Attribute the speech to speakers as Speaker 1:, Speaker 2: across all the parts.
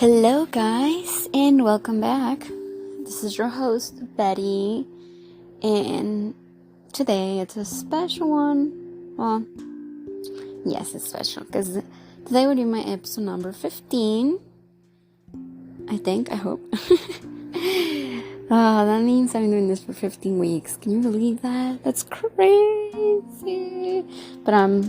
Speaker 1: Hello, guys, and welcome back. This is your host, Betty, and today it's a special one. Well, yes, it's special because today will be my episode number 15. I think, I hope. That means I'm doing this for 15 weeks. Can you believe that? That's crazy. But I'm,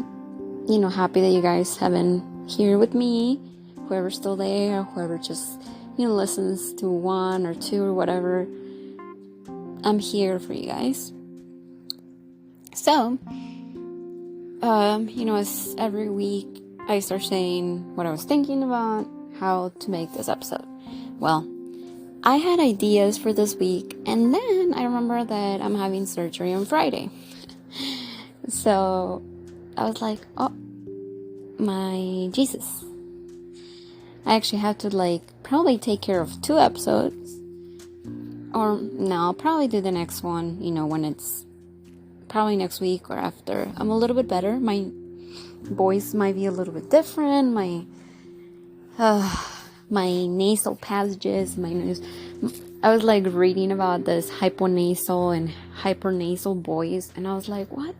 Speaker 1: happy that you guys have been here with me. Whoever's still there, whoever just, listens to one or two or whatever, I'm here for you guys. So, as every week I start saying what I was thinking about, how to make this episode. Well, I had ideas for this week, and then I remember that I'm having surgery on Friday. So, I was like, oh, my Jesus. I actually have to probably take care of 2 episodes. Or no, I'll probably do the next one, when it's probably next week or after I'm a little bit better. My voice might be a little bit different. My nasal passages, my nose. I was reading about this hyponasal and hypernasal voice, and I was like, what?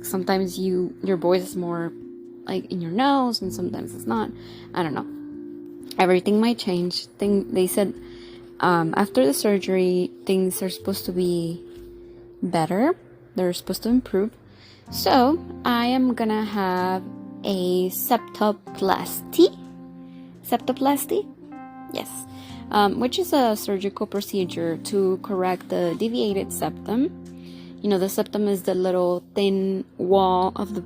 Speaker 1: Sometimes your voice is more in your nose, and sometimes it's not. I don't know. Everything might change. They said after the surgery, things are supposed to be better. They're supposed to improve. So I am gonna have a septoplasty. Septoplasty, yes, which is a surgical procedure to correct the deviated septum. The septum is the little thin wall of the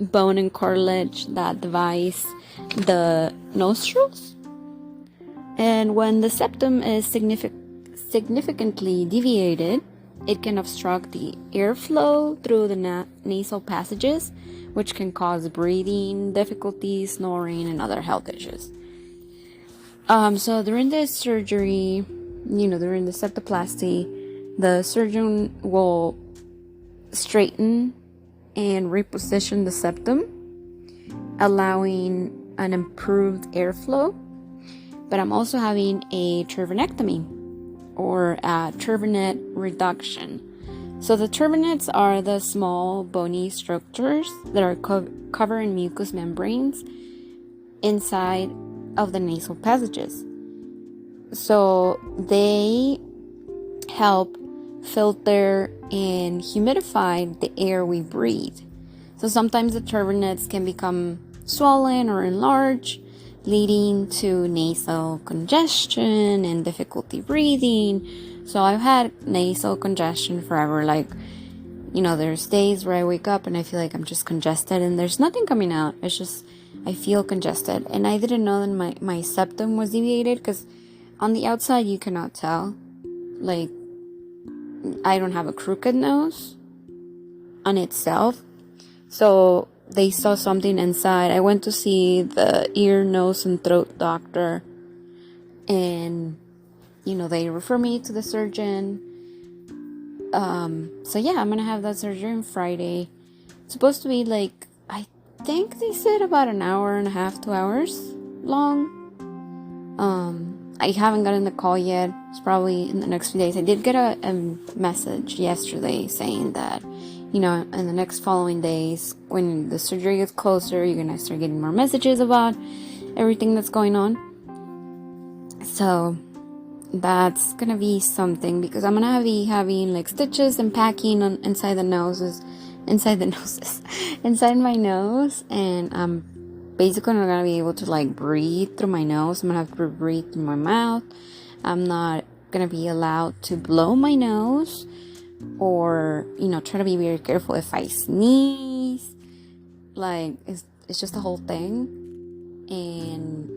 Speaker 1: bone and cartilage that divides the nostrils. And when the septum is significantly deviated, it can obstruct the airflow through the nasal passages, which can cause breathing difficulties, snoring, and other health issues. So during this surgery, during the septoplasty, the surgeon will straighten and reposition the septum, allowing an improved airflow. But I'm also having a turbinectomy, or a turbinate reduction. So the turbinates are the small bony structures that are covered in mucous membranes inside of the nasal passages. So they help filter and humidify the air we breathe. So sometimes the turbinates can become swollen or enlarged, leading to nasal congestion and difficulty breathing. So I've had nasal congestion forever. There's days where I wake up and I feel like I'm just congested and there's nothing coming out. It's just I feel congested. And I didn't know that my septum was deviated, because on the outside you cannot tell. I don't have a crooked nose on itself. So they saw something inside. I went to see the ear, nose, and throat doctor. And, they refer me to the surgeon. So yeah, I'm going to have that surgery on Friday. It's supposed to be I think they said about an hour and a half, 2 hours long. I haven't gotten the call yet. It's probably in the next few days. I did get a message yesterday saying that, in the next following days, when the surgery gets closer, you're gonna start getting more messages about everything that's going on. So that's gonna be something, because I'm gonna be having stitches and packing inside my nose, and I'm basically not gonna be able to breathe through my nose. I'm gonna have to breathe through my mouth. I'm not gonna be allowed to blow my nose, or try to be very careful if I sneeze. It's just the whole thing. And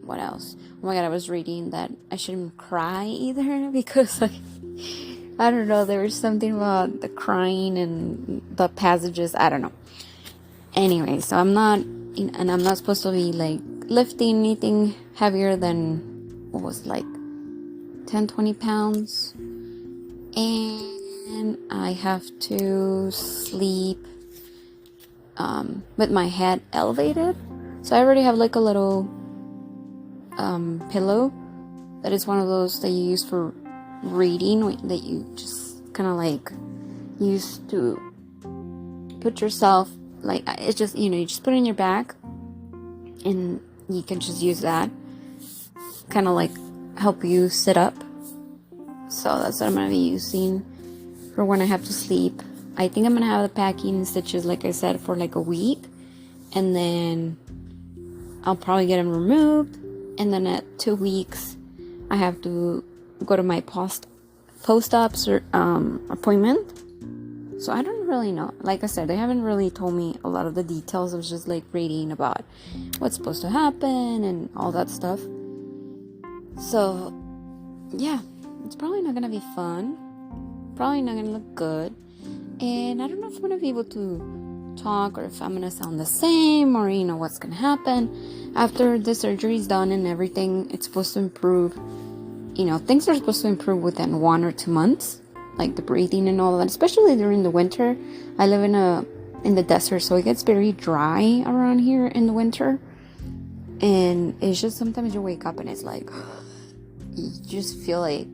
Speaker 1: what else? Oh my god, I was reading that I shouldn't cry either, because I don't know, there was something about the crying and the passages, I don't know. Anyway, so I'm not supposed to be lifting anything heavier than, what was 10-20 pounds. And I have to sleep with my head elevated. So I already have a little pillow that is one of those that you use for reading, that you just kind of like use to put yourself, like, it's just, you just put it in your back and you can just use that, kind of like help you sit up. So that's what I'm going to be using for when I have to sleep. I think I'm going to have the packing stitches, like I said, for like a week. And then I'll probably get them removed. And then at 2 weeks, I have to go to my post-op appointment. So I don't really know. Like I said, they haven't really told me a lot of the details. I was just like reading about what's supposed to happen and all that stuff. So, yeah, it's probably not going to be fun. Probably not going to look good. And I don't know if I'm going to be able to talk, or if I'm going to sound the same, or, what's going to happen. After the surgery is done and everything, it's supposed to improve. Things are supposed to improve within 1 or 2 months. Like the breathing and all that, especially during the winter. I live in the desert, so it gets very dry around here in the winter. And it's just, sometimes you wake up and it's like, you just feel like,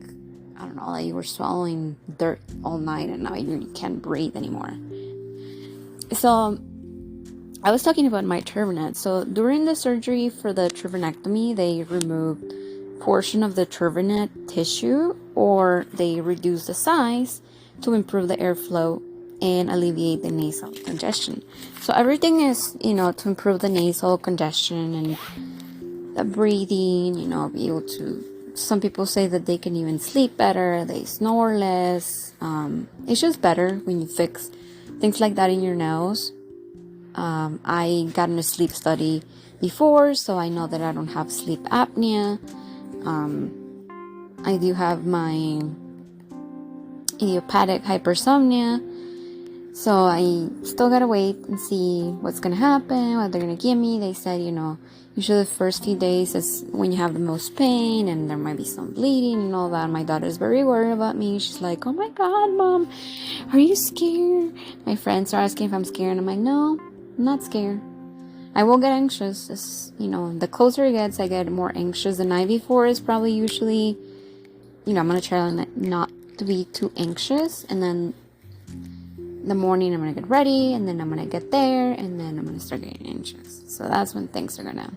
Speaker 1: I don't know, like you were swallowing dirt all night and now you can't breathe anymore. So I was talking about my turbinate. So during the surgery for the turbinectomy, they removed portion of the turbinate tissue, or they reduce the size to improve the airflow and alleviate the nasal congestion. So everything is, to improve the nasal congestion and the breathing, be able to, some people say that they can even sleep better, they snore less. It's just better when you fix things like that in your nose. I got in a sleep study before, so I know that I don't have sleep apnea. I do have my idiopathic hypersomnia, so I still gotta wait and see what's gonna happen, what they're gonna give me. They said, usually the first few days is when you have the most pain and there might be some bleeding and all that. My daughter's very worried about me. She's like, oh my god, Mom, are you scared? My friends are asking if I'm scared, and I'm like, no, I'm not scared. I will get anxious. The closer it gets, I get more anxious. The night before is probably usually, I'm going to try not to be too anxious. And then the morning, I'm going to get ready. And then I'm going to get there. And then I'm going to start getting anxious. So that's when things are going to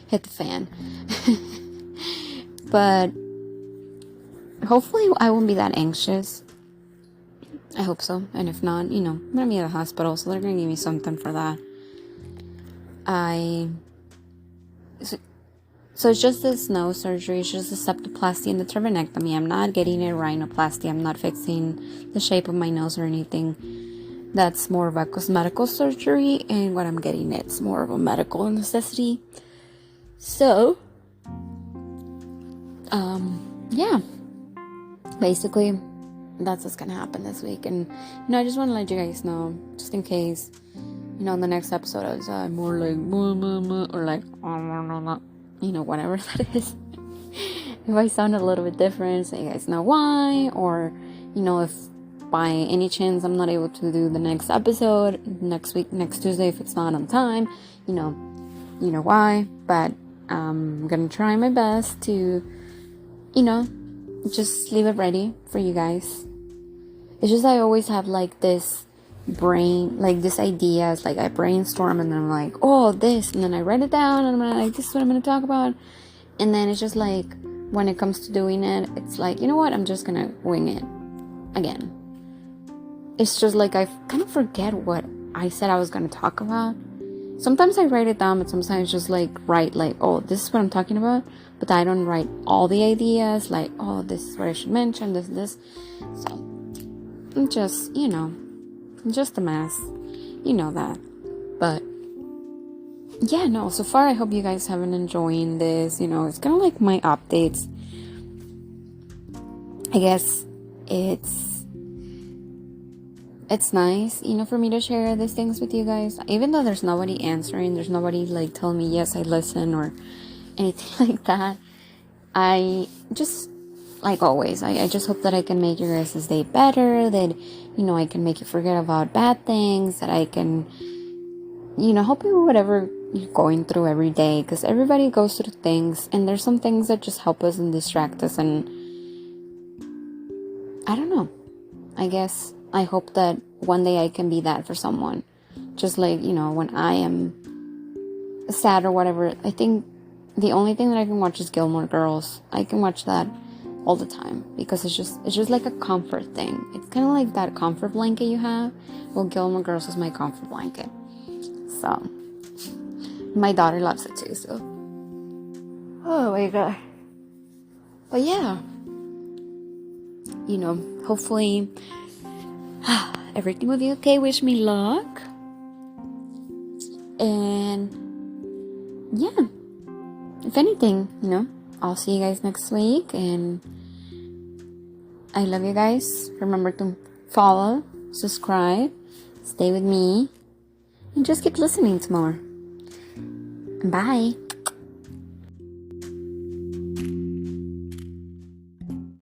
Speaker 1: hit the fan. But hopefully I won't be that anxious. I hope so. And if not, I'm going to be at the hospital. So they're going to give me something for that. So it's just this nose surgery. It's just the septoplasty and the turbinectomy. I'm not getting a rhinoplasty. I'm not fixing the shape of my nose or anything. That's more of a cosmetical surgery, and what I'm getting, it's more of a medical necessity. So, yeah, basically, that's what's gonna happen this week. And I just want to let you guys know, just in case. In the next episode, I was more like, or like, whatever that is. If I sound a little bit different, so you guys know why. Or, if by any chance I'm not able to do the next episode next week, next Tuesday, if it's not on time, you know why. But I'm gonna try my best to, just leave it ready for you guys. It's just I always have like this brain, like this ideas, like I brainstorm and then I'm like, oh, this, and then I write it down and I'm like, this is what I'm going to talk about. And then it's just like, when it comes to doing it, it's like, you know what, I'm just going to wing it again. It's just like I kind of forget what I said I was going to talk about. Sometimes I write it down, but sometimes just like write like, oh, this is what I'm talking about, but I don't write all the ideas, like, oh, this is what I should mention, this. So I'm just, just a mess, that. But yeah, no, so far I hope you guys have been enjoying this. It's kind of like my updates. I guess it's nice, for me to share these things with you guys, even though there's nobody answering, there's nobody like telling me yes, I listen or anything like that. I just, like always, I just hope that I can make your guys' day better, that I can make you forget about bad things, that I can help you with whatever you're going through every day, because everybody goes through things, and there's some things that just help us and distract us, and I don't know. I guess I hope that one day I can be that for someone. Just like, when I am sad or whatever, I think the only thing that I can watch is Gilmore Girls. I can watch that all the time because it's just like a comfort thing. It's kind of like that comfort blanket you have. Well, Gilmore Girls is my comfort blanket. So my daughter loves it too. So, oh my god. But yeah, hopefully everything will be okay. Wish me luck. And yeah, if anything, I'll see you guys next week. And I love you guys. Remember to follow, subscribe, stay with me, and just keep listening to more. Bye.